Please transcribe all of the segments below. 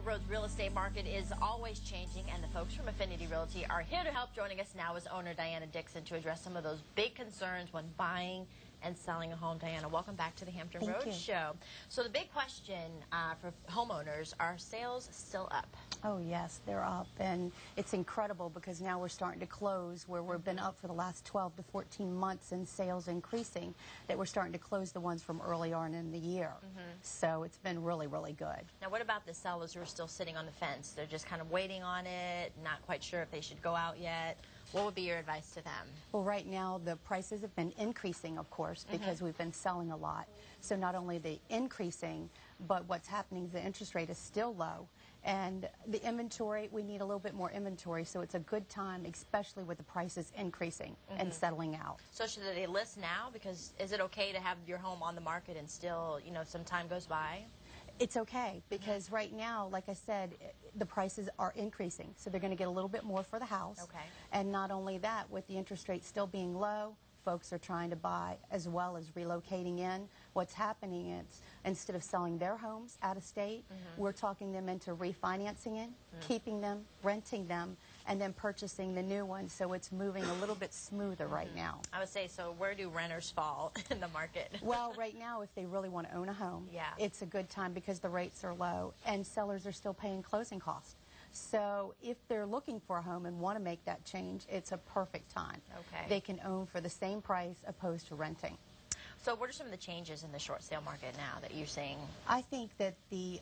Road's real estate market is always changing, and the folks from Affinity Realty are here to help. Joining us now is owner Diana Dixon to address some of those big concerns when buying and selling a home. Diana, welcome back to the Hampton Road Show. So the big question for homeowners, are sales still up? Oh yes, they're up, and it's incredible because now we're starting to close where we've been up for the last 12 to 14 months in sales increasing, that we're starting to close the ones from early on in the year. So it's been really, really good. Now what about the sellers who are still sitting on the fence? They're just kind of waiting on it, not quite sure if they should go out yet. What would be your advice to them? Well, right now the prices have been increasing, of course, because we've been selling a lot. So not only the increasing, but what's happening is the interest rate is still low. And the inventory, we need a little bit more inventory, so it's a good time, especially with the prices increasing and settling out. So should they list now? Because is it okay to have your home on the market and still, some time goes by? It's okay because right now, like I said, the prices are increasing. So they're going to get a little bit more for the house. Okay. And not only that, with the interest rate still being low, folks are trying to buy as well as relocating in. What's happening is instead of selling their homes out of state, we're talking them into refinancing it, keeping them, renting them, and then purchasing the new ones. So it's moving a little bit smoother right now. I would say, so where do renters fall in the market? Well, right now, if they really want to own a home, Yeah. it's a good time because the rates are low and sellers are still paying closing costs. So if they're looking for a home and want to make that change, it's a perfect time. Okay. They can own for the same price opposed to renting. So what are some of the changes in the short sale market now that you're seeing? I think that the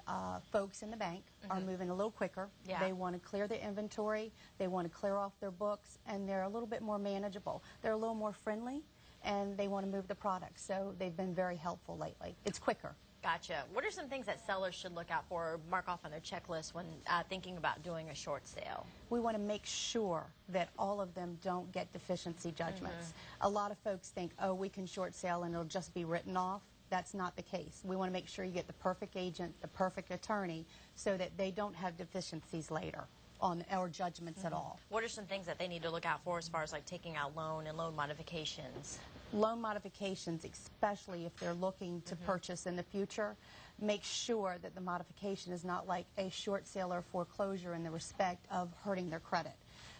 folks in the bank are moving a little quicker. Yeah. They want to clear their inventory. They want to clear off their books, and they're a little bit more manageable. They're a little more friendly, and they want to move the product. So they've been very helpful lately. It's quicker. Gotcha. What are some things that sellers should look out for or mark off on their checklist when thinking about doing a short sale? We want to make sure that all of them don't get deficiency judgments. A lot of folks think, oh, we can short sale and it'll just be written off. That's not the case. We want to make sure you get the perfect agent, the perfect attorney, so that they don't have deficiencies later on our judgments at all. What are some things that they need to look out for as far as like taking out loan and loan modifications? Loan modifications, especially if they're looking to purchase in the future, make sure that the modification is not like a short sale or foreclosure in the respect of hurting their credit.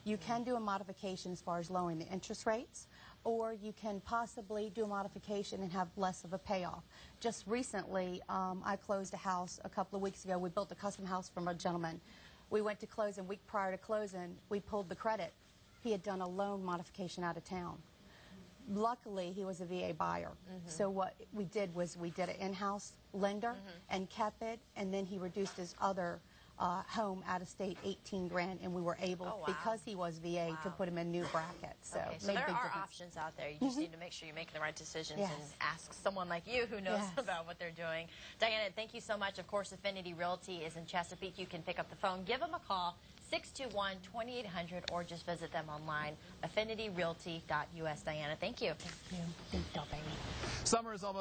You can do a modification as far as lowering the interest rates, or you can possibly do a modification and have less of a payoff. Just recently, I closed a house a couple of weeks ago. We built a custom house from a gentleman. We went to close, and a week prior to closing, we pulled the credit. He had done a loan modification out of town. Luckily, he was a VA buyer. So what we did was we did an in-house lender and kept it, and then he reduced his other home out of state 18 grand, and we were able, because he was VA, to put him in new brackets. So, okay, so there are options out there. You just need to make sure you're making the right decisions and ask someone like you who knows about what they're doing. Diana, thank you so much. Of course, Affinity Realty is in Chesapeake. You can pick up the phone, give them a call, 621-2800, or just visit them online, affinityrealty.us. Diana, thank you. Thank you. Thank you, baby. Summer is almost